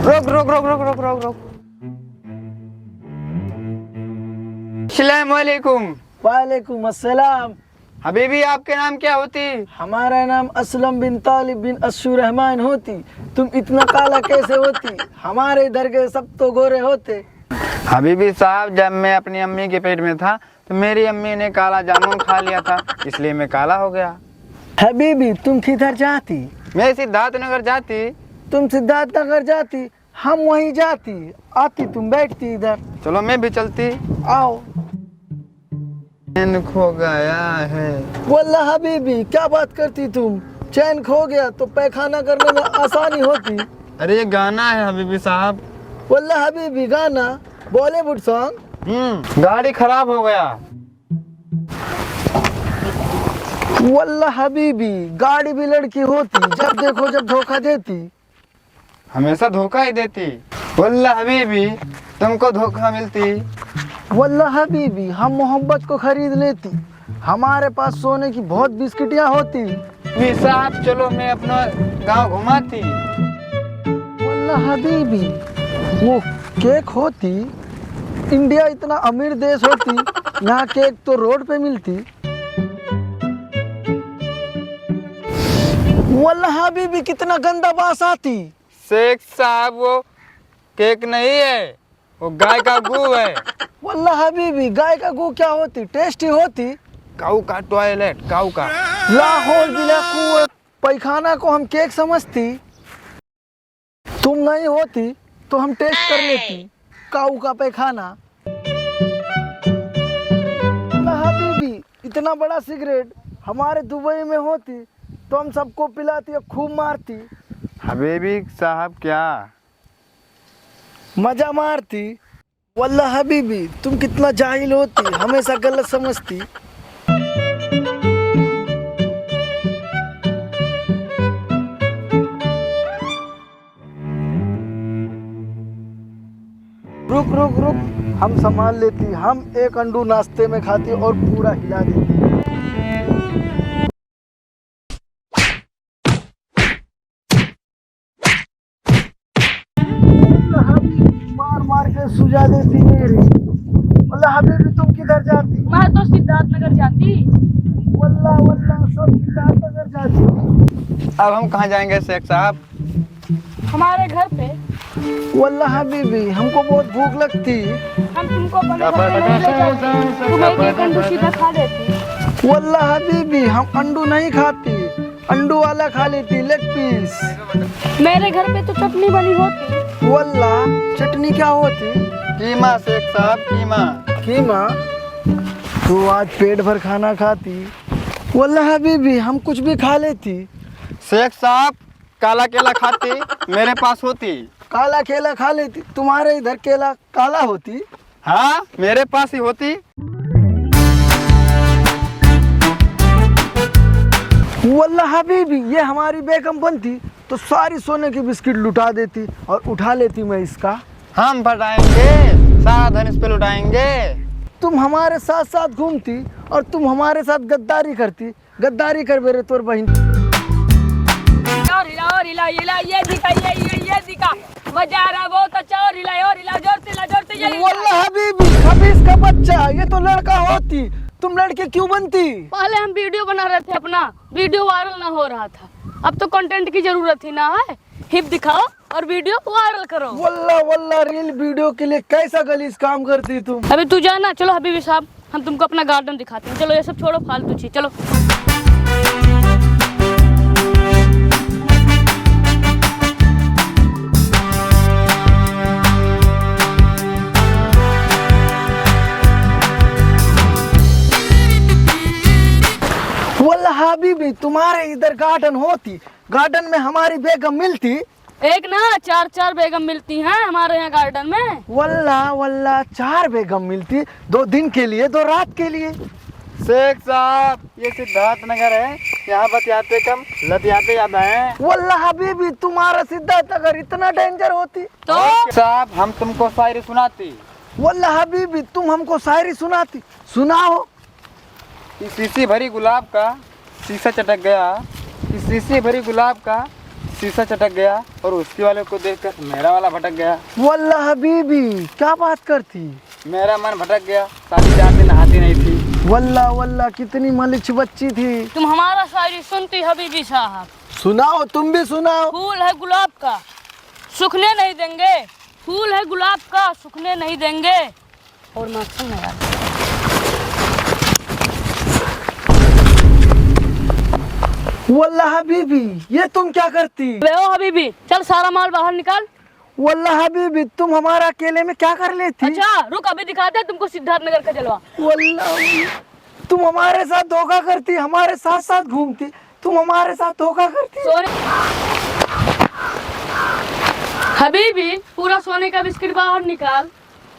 रोक रोक रोक रोक रोक रोक रोक। अस्सलाम वालेकुम। वालेकुम अस्सलाम। हबीबी, आपके नाम क्या होती? हमारा नाम असलम बिन तालिब बिन अशु रहमान होती। तुम इतना काला कैसे होती? हमारे इधर के सब तो गोरे होते। हबीबी साहब, जब मैं अपनी अम्मी के पेट में था तो मेरी अम्मी ने काला जामुन खा लिया था, इसलिए मैं काला हो गया। हबीबी, तुम किधर जाती? मैं सिद्धार्थ नगर जाती। तुम सिद्धार्थ नगर जाती, हम वहीं जाती। आती तुम बैठती इधर। चलो मैं भी चलती। आओ। चैन खो गया है। वल्ला हबीबी, क्या बात करती तुम? चैन खो गया तो पैखाना करने में आसानी होती। अरे ये गाना है हबीबी साहब। वल्ला हबीबी, गाना बॉलीवुड सॉन्ग। गाड़ी खराब हो गया। वल्ला हबीबी, गाड़ी भी लड़की होती, जब देखो जब धोखा देती। हमेशा धोखा ही देती। वल्ला हबीबी, तुमको धोखा मिलती। वल्ला हबीबी, हम मोहब्बत को खरीद लेती। हमारे पास सोने की बहुत बिस्किटियाँ होती। भी साहब, चलो मैं अपना गांव घुमाती। वल्ला हबीबी, वो केक होती। इंडिया इतना अमीर देश होती, यहाँ केक तो रोड पे मिलती। वल्ला हबीबी, कितना गंदा बास आती। शेख साहब, वो केक नहीं है, वो गाय का गू है। वल्ला हबीबी, गाय का गू क्या होती? टेस्टी होती। काऊ का टॉयलेट, काऊ का। लाहौल बिला कुव्वत, पैखाना को हम केक समझती। तुम नहीं होती तो हम टेस्ट कर लेती काऊ का पैखाना। हबीबी, इतना बड़ा सिगरेट हमारे दुबई में होती तो हम सबको पिलाती और खूब मारती। हबीबी साहब, क्या मजा मारती। वल्ला हबीबी, तुम कितना जाहिल होती, हमेशा गलत समझती। रुक रुक रुक, हम संभाल लेती। हम एक अंडू नाश्ते में खाती और पूरा हिला देती। मार मार के सुझा देती मेरी। वल्ला हबीबी, तुम किधर जाती? मैं तो सिद्धार्थ नगर जाती। वल्ला वल्ला, सब सिद्धार्थ नगर जाती। अब हम कहाँ जाएंगे शेख साहब? हमारे घर पे। वल्ला हबीबी, हमको बहुत भूख लगती। हम तुमको अपने घर पे नहीं ले जाते, तुम एक एक अंडू सीधा खा देती। वल्ला हबीबी, हम अंडू नहीं खाती, अंडू वाला खा लेती, लेग पीस। मेरे घर पे तो चटनी बनी होती। वल्ला, चटनी क्या होती? कीमा शेख साहब, कीमा। कीमा? तू आज पेट भर खाना खाती। वल्ला हबीबी, हम कुछ भी खा लेती। शेख साहब, काला केला खाती, मेरे पास होती। काला केला खा लेती? तुम्हारे इधर केला काला होती? हाँ, मेरे पास ही होती। वल्ला हबीबी, ये हमारी बेगम बनती तो सारी सोने की बिस्किट लुटा देती और उठा लेती मैं इसका। हम फटाएंगे, सारा धन इस पे लुटाएंगे। तुम हमारे साथ साथ घूमती और तुम हमारे साथ गद्दारी करती। गद्दारी कर मेरे तोर बहन। और हिला हिला, ये दिखा, ये दिखा, मजा आ रहा बहुत अच्छा। और हिला जोर से ये। वल्ला हबीबी, खबीस का बच्चा, ये तो लड़का होती, तुम लड़के क्यों बनती? पहले हम वीडियो बना रहे थे, अपना वीडियो वायरल ना हो रहा था। अब तो कंटेंट की जरूरत ही ना है। हिप दिखाओ और वीडियो वायरल करो। वल्ला वल्ला, रील वीडियो के लिए कैसा गलीज काम करती तुम। अभी तू जाना, चलो हबीबी साहब, हम तुमको अपना गार्डन दिखाते हैं। चलो ये सब छोड़ो, फालतू चीज, चलो। वल्ला हबीबी, तुम्हारे इधर गार्डन होती, गार्डन में हमारी बेगम मिलती। एक ना चार बेगम मिलती हैं हमारे यहाँ गार्डन में। वल्ला वल्ला, 4 बेगम मिलती, 2 दिन के लिए 2 रात के लिए। शेख साहब, ये सिद्धार्थ नगर है, यहाँ बतियाते कम लतियाते ज्यादा हैं। वल्ला हबीबी, तुम्हारा सिद्धार्थ अगर इतना डेंजर होती तो साहब, हम तुमको शायरी सुनाती। वल्ला हबीबी, तुम हमको शायरी सुनाती। सुनाओ। इस शीशी भरी गुलाब का शीशा चटक गया, इस शीशी भरी गुलाब का शीशा चटक गया और उसके वाले को देखकर मेरा वाला भटक गया। वल्लाह हबीबी क्या बात करती। मेरा मन भटक गया। शादी 4 दिन नहाती नहीं थी। वल्लाह वल्लाह कितनी मलिच बच्ची थी। तुम हमारा शायरी सुनती हबीबी साहब। सुनाओ, तुम भी सुनाओ। फूल है गुलाब का सूखने नहीं देंगे, फूल है गुलाब का सूखने नहीं देंगे। और मैं सुनने वाली। वल्लाह हबीबी ये तुम क्या करती। बे ओ हबीबी चल सारा माल बाहर निकाल। वल्लाह हबीबी तुम हमारा अकेले में क्या कर लेती। अच्छा रुक, अभी दिखाते हैं तुमको सिद्धार्थ नगर का जलवा। वल्लाह तुम हमारे साथ धोखा करती, हमारे साथ साथ घूमती, तुम हमारे साथ धोखा करती। हबीबी पूरा सोने का बिस्किट बाहर निकाल।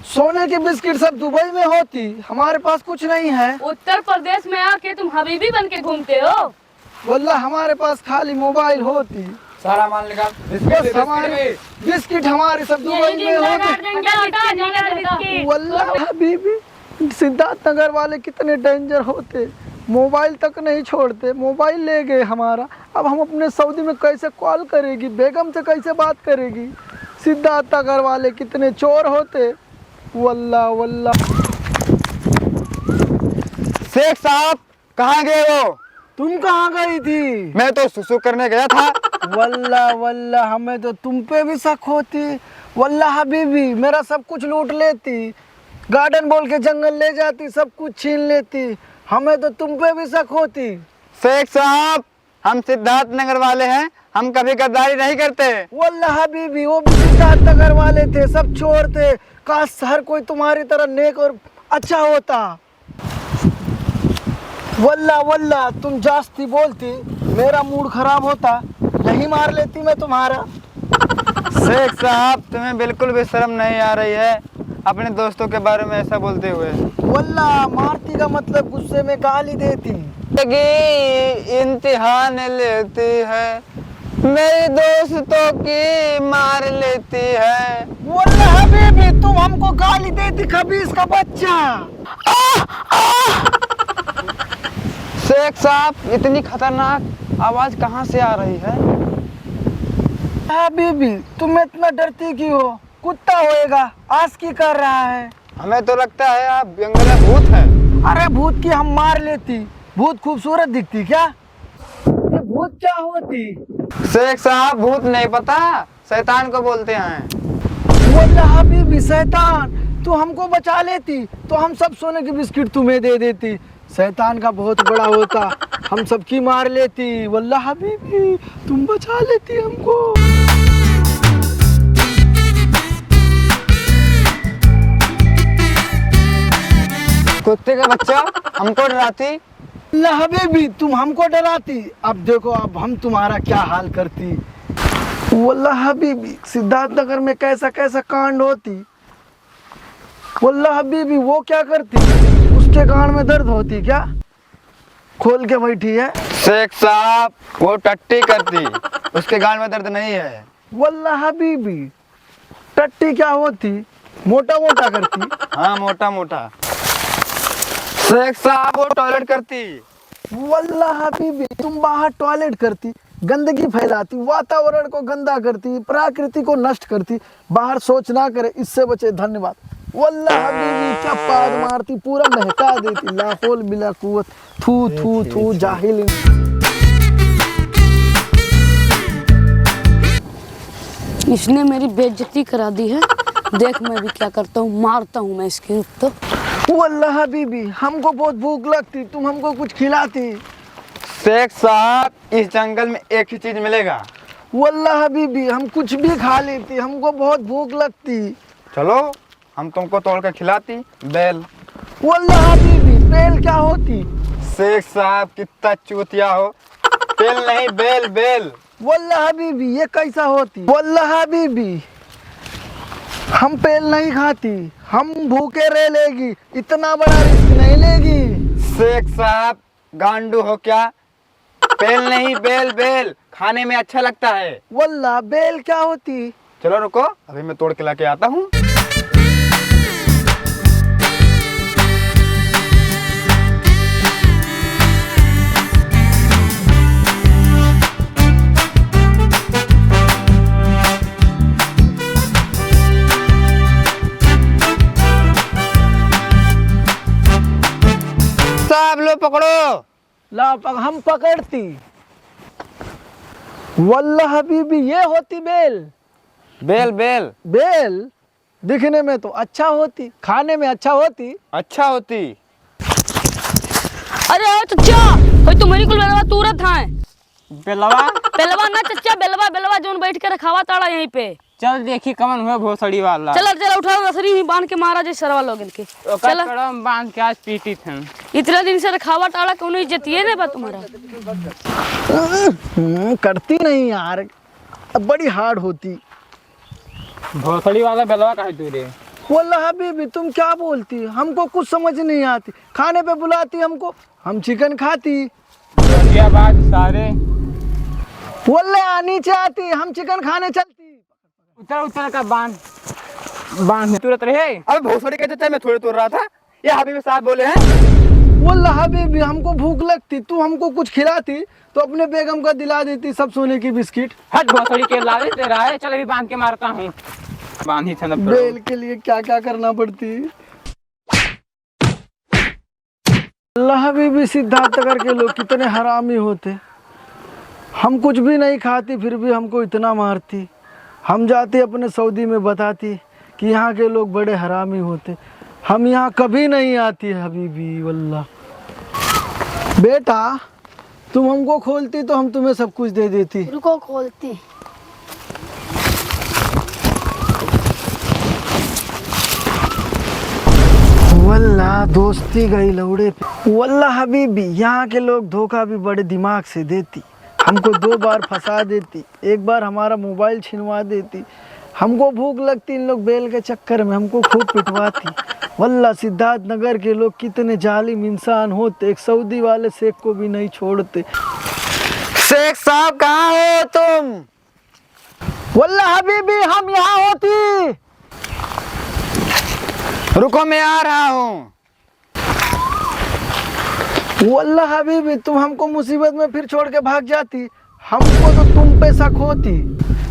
सोने की बिस्किट सब दुबई में होती, हमारे पास कुछ नहीं है। उत्तर प्रदेश में आके तुम हबीबी बन के घूमते हो। वल्लाह हमारे पास खाली मोबाइल होती। सारा माल निकाल। बस हमारे बिस्किट हमारे सब दुबई में होते। वल्लाह हबीबी सिद्धार्थ नगर वाले कितने डेंजर होते, मोबाइल तक नहीं छोड़ते। मोबाइल ले गए हमारा, अब हम अपने सऊदी में कैसे कॉल करेगी, बेगम से कैसे बात करेगी। सिद्धार्थ नगर वाले कितने चोर होते। वल्लाह वल्लाह। शेख साहब कहाँ गए हो। तुम कहाँ गई थी। मैं तो सुसु करने गया था। वल्लाह वल्लाह हमें तो तुम पे भी शक होती। वल्लाह हबीबी मेरा सब कुछ लूट लेती, गार्डन बोल के जंगल ले जाती, सब कुछ छीन लेती, हमें तो तुम पे भी शक होती। शेख साहब हम सिद्धार्थ नगर वाले हैं, हम कभी गद्दारी नहीं करते। वल्लाह हबीबी वो भी सिद्धार्थ नगर वाले थे, सब चोर थे। काश हर कोई तुम्हारी तरह नेक और अच्छा होता। वल्लाह वल्लाह तुम जास्ती बोलती, मेरा मूड खराब होता, यही मार लेती मैं तुम्हारा। शेख साहब तुम्हें बिल्कुल भी शर्म नहीं आ रही है अपने दोस्तों के बारे में ऐसा बोलते हुए। वल्लाह मारती का मतलब गुस्से में गाली देती। इम्तिहान लेती है, मेरे दोस्तों की मार लेती है। वल्लाह हबीबी तुम हमको गाली देती, खबीस का बच्चा। शेख साहब इतनी खतरनाक आवाज कहाँ से आ रही है। हबीबी तुम इतना डरती क्यों हो, कुत्ता होएगा आस्की कर रहा है। हमें तो लगता है आप जंगल में भूत हैं। अरे भूत की हम मार लेती, भूत खूबसूरत दिखती क्या, ये भूत क्या होती। शेख साहब भूत नहीं पता, शैतान को बोलते हैं। वल्लाह हबीबी शैतान तू हमको बचा लेती तो हम सब सोने की बिस्किट तुम्हें दे देती। शैतान का बहुत बड़ा होता, हम सबकी मार लेती। वल्लाह हबीबी तुम बचा लेती हमको। कुत्ते का बच्चा हमको डराती। वल्लाह हबीबी तुम हमको डराती, अब देखो अब हम तुम्हारा क्या हाल करती। वल्लाह हबीबी सिद्धार्थ नगर में कैसा कैसा कांड होती। वल्लाह हबीबी वो क्या करती, उसके कान में दर्द होती क्या, खोल के बैठी है। शेख साहब वो टट्टी करती, उसके गाल में दर्द नहीं है। वल्लाह हबीबी टट्टी क्या होती, मोटा मोटा करती। हाँ मोटा मोटा। शेख साहब वो टॉयलेट करती। वल्लाह हबीबी तुम बाहर टॉयलेट करती, गंदगी फैलाती, वातावरण को गंदा करती, प्रकृति को नष्ट करती। बाहर सोच ना करे, इससे बचे। धन्यवाद। वल्लाह हबीबी क्या पाद मारती, पूरा महका देती। ला हौल बिला कुव्वत। थू थू थू जाहिल। इसने मेरी बेइज्जती करा दी है, देख मैं भी क्या करता हूँ, मारता हूँ मैं इसके ऊपर। वल्लाह हबीबी हमको बहुत भूख लगती, तुम हमको कुछ खिलाती। शेख साहब इस जंगल में एक ही चीज मिलेगा। वल्लाह हबीबी हम कुछ भी खा लेती, हमको बहुत भूख लगती। चलो हम तुमको तोड़ कर खिलाती। बेल। वल्लाह हबीबी बेल क्या होती। शेख साहब कितना चूतिया हो, बेल नहीं बेल बेल। वल्लाह हबीबी ये कैसा होती। वल्लाह हबीबी हम पेल नहीं खाती, हम भूखे रह लेगी, इतना बड़ा रिस्क नहीं लेगी। शेख साहब गांडू हो क्या, बेल नहीं बेल बेल, खाने में अच्छा लगता है। वल्लाह बेल क्या होती। चलो रुको अभी मैं तोड़ के लाके आता हूँ। हम पकड़ती। वल्लाह हबीबी ये होती बेल। बेल बेल बेल दिखने में तो अच्छा होती, खाने में अच्छा होती। अच्छा होती। अरे ओ चचा, होय तुम्हारी कुल बेलवा तुरत है। बेलवा बेलवा ना चचा, बेलवा बेलवा जोन बैठ के रखावा ताड़ा यहीं पे। चल देखी कमन हुआ भोसड़ी वाला। चला चला उठाओ रसरी ही बांध के मारा जैसे सरवा लोग इनके। चला कड़म बांध के आज पीटी थे। इतना दिन से रखावा ताड़ा कौन इज्जत ये ना बा तुम्हारा। करती नहीं यार, अब बड़ी हार्ड होती। भोसड़ी वाला बेलवा कहे तू रे। वल्लाह हबीबी तुम क्या बोलती, हमको कुछ समझ नहीं आती। खाने पे बुलाती हमको, हम चिकन खाती। बात सारे वल्लाह नीचे आती, हम चिकन खाने चलती। उतर उतर का बांध तुरंत रहे। अब भोसड़ी के चचा मैं थोड़ी तोड़ रहा था, ये हबीब साहब बोले हैं। वल्लाह हबीबी हमको भूख लगती, तू हमको कुछ खिलाती तो अपने बेगम का दिला देती सब सोने की बिस्किट। हट भोसड़ी के लाले दे रहा है। चल अभी बांध के मारता हूँ। बांध ही था बेल के लिए क्या क्या करना पड़ती। अल्लाह हबीबी सिद्धार्थनगर के लोग कितने हरामी होते। हम कुछ भी नहीं खाती फिर भी हमको इतना मारती। हम जाते अपने सऊदी में बताती कि यहाँ के लोग बड़े हरामी होते। हम यहाँ कभी नहीं आती हबीबी वल्लाह। बेटा तुम हमको खोलती तो हम तुम्हें सब कुछ दे देती। रुको खोलती। वल्लाह दोस्ती गई लौड़े पे। वल्लाह हबीबी यहाँ के लोग धोखा भी बड़े दिमाग से देती। हमको 2 बार फंसा देती, एक बार हमारा मोबाइल छिनवा देती। हमको भूख लगती, इन लोग बेल के चक्कर में हमको खूब पिटवाती। वल्लाह सिद्धार्थनगर के लोग कितने जालिम इंसान होते, एक सऊदी वाले शेख को भी नहीं छोड़ते। शेख साहब कहाँ हो तुम? वल्लाह हबीबी हम यहाँ होती। रुको मैं आ रहा हूँ। वल्लाह हबीबी तुम हमको मुसीबत में फिर छोड़ के भाग जाती, हमको तो तुम पे शक होती।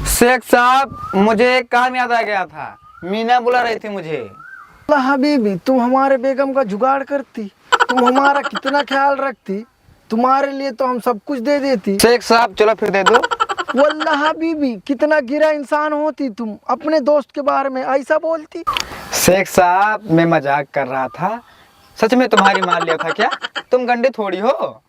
शेख साहब मुझे एक काम याद आ गया था, मीना बुला रही थी मुझे। वल्लाह हबीबी तुम हमारे बेगम का जुगाड़ करती, तुम हमारा कितना ख्याल रखती। तुम्हारे लिए तो हम सब कुछ दे देती। शेख साहब चलो फिर दे दो। वल्लाह हबीबी कितना गिरा इंसान होती तुम, अपने दोस्त के बारे में ऐसा बोलती। शेख साहब मैं मजाक कर रहा था, सच में तुम्हारी मार लिया था क्या? तुम गंडे थोड़ी हो।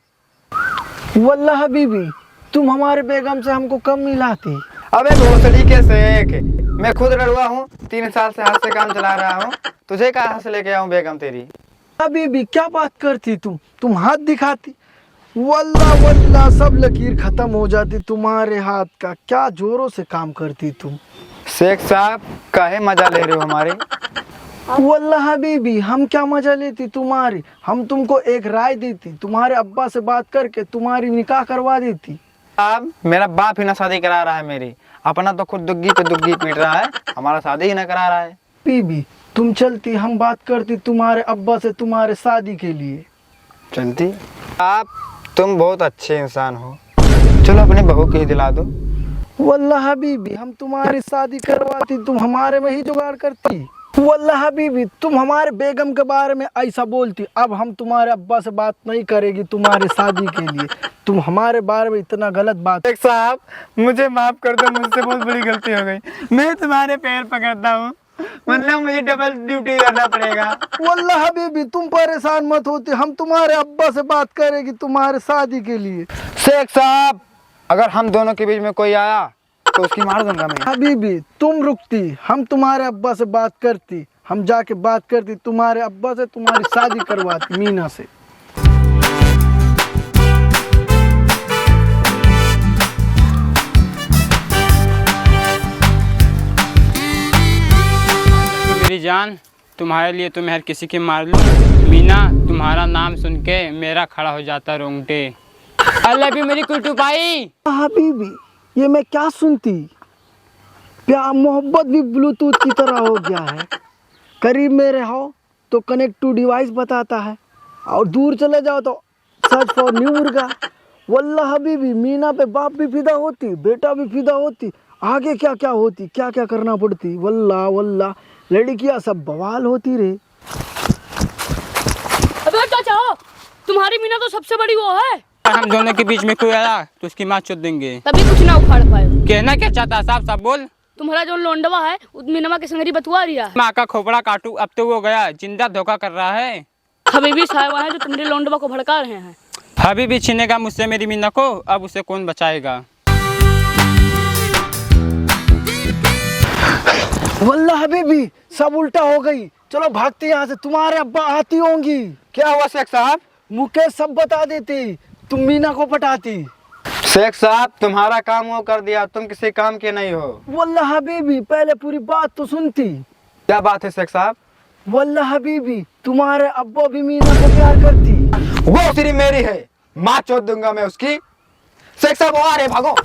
वल्लाह हबीबी तुम हमारे बेगम से हमको कम मिलाती। अबे भोसड़ी के शेख, मैं खुद लड़ुआ हूँ, 3 साल से हाथ से काम चला रहा हूँ। तुझे कहाँ से लेके आऊँ बेगम तेरी? हबीबी क्या बात करती तुम हाथ दिखाती। वल्लाह वल्लाह सब लकीर खत्म हो जाती तुम्हारे हाथ का। क्या जोरों से काम करती तुम। शेख साहब काहे मजा ले रहे हो हमारे? वल्लाह हबीबी हम क्या मजा लेती तुम्हारी, हम तुमको एक राय देती, तुम्हारे अब्बा से बात करके तुम्हारी निकाह करवा देती। अब मेरा बाप ही ना शादी करा रहा है मेरी, अपना तो खुद दुग्गी पे दुग्गी पीट रहा है, हमारा शादी ही ना करा रहा है। बीबी तुम चलती, हम बात करती तुम्हारे अब्बा से तुम्हारे शादी के लिए। चलती? आप तुम बहुत अच्छे इंसान हो, चलो अपनी बहू की दिला दो। वल्लाह हबीबी हम तुम्हारी शादी करवाती, तुम हमारे में ही जुगाड़ करती। वल्लाह हबीबी तुम हमारे बेगम के बारे में ऐसा बोलती, अब हम तुम्हारे अब्बा से बात नहीं करेगी तुम्हारी शादी के लिए। तुम हमारे बारे में इतना गलत बात। शेख साहब मुझे माफ कर दो, मुझसे बहुत बड़ी गलती हो गई। मैं तुम्हारे पैर पकड़ता हूँ, मतलब मुझे डबल ड्यूटी करना पड़ेगा। वल्लाह हबीबी तुम परेशान मत होती, हम तुम्हारे अब्बा से बात करेगी तुम्हारे शादी के लिए। शेख साहब अगर हम दोनों के बीच में कोई आया तो उसकी मार दूंगा मैं। हबीबी तुम रुकती, हम तुम्हारे अब्बा से बात करती, हम जाके बात करती तुम्हारे अब्बा से, तुम्हारी शादी करवाती मीना से। मेरी जान तुम्हारे लिए तो मैं हर किसी की मार लूं। मीना तुम्हारा नाम सुन के मेरा खड़ा हो जाता रोंगटे। अल्लाह भी मेरी कुटू पाई। हबीबी ये मैं क्या सुनती, प्यार मोहब्बत भी ब्लूटूथ की तरह हो गया है। करीब में रहो तो कनेक्ट टू डिवाइस बताता है, और दूर चले जाओ तो सर्च फॉर न्यू मुर्गा। वल्लाह हबीबी मीना पे बाप भी फिदा होती, बेटा भी फिदा होती, आगे क्या क्या होती, क्या क्या करना पड़ती। वल्लाह वल्लाह लड़कियां सब बवाल होती रे। अबे चाचा तुम्हारी मीना तो सबसे बड़ी वो है। हम दोनों के बीच में कोई आया तो उसकी माँ चोद देंगे। तभी कुछ ना उखाड़ पाए। कहना क्या चाहता है साहब, साहब बोल। तुम्हारा जो लोंडवा है मीनवा के संगरी बतवा रिया है। माँ का खोपड़ा काटू, अब तो वो गया, जिंदा धोखा कर रहा है। हबीबी साहब है जो तुम्हारे लोंडवा को भड़का रहे हैं। अभी भी छीनेगा मुझसे मेरी मीना को, अब उसे कौन बचाएगा। वल्लाह हबीबी सब उल्टा हो गई। चलो भागते यहाँ से, तुम्हारे अब्बा आती होंगी। क्या हुआ शेख साहब? मुकेश सब बता देती, तुम मीना को पटाती। शेख साहब तुम्हारा काम वो कर दिया, तुम किसी काम के नहीं हो। वल्लाह हबीबी पहले पूरी बात तो सुनती। क्या बात है शेख साहब? वल्लाह हबीबी तुम्हारे अब्बा भी मीना को प्यार करती। वो सिर्फ मेरी है, माँ चोद दूंगा मैं उसकी। शेख साहब आ रहे, भागो।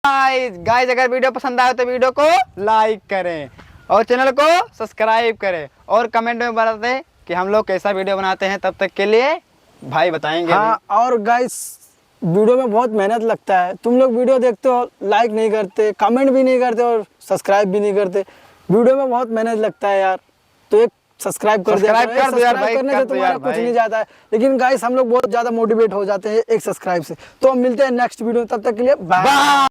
गाइस अगर वीडियो पसंद आए तो वीडियो को लाइक करें और चैनल को सब्सक्राइब करें और कमेंट में बताते कि हम लोग कैसा वीडियो बनाते हैं। तब तक के लिए भाई बताएंगे। हाँ और गाइस वीडियो में बहुत मेहनत लगता है। तुम लोग वीडियो देखते हो, लाइक नहीं करते, कमेंट भी नहीं करते और सब्सक्राइब भी नहीं करते। वीडियो में बहुत मेहनत लगता है यार, तो एक सब्सक्राइब कर दिया करो। कर दो यार भाई, करने कर से दो तुम्हारा यार कुछ भाई। नहीं जाता है, लेकिन गाइस हम लोग बहुत ज्यादा मोटिवेट हो जाते हैं एक सब्सक्राइब से। तो हम मिलते हैं नेक्स्ट वीडियो, तब तक के लिए बाय।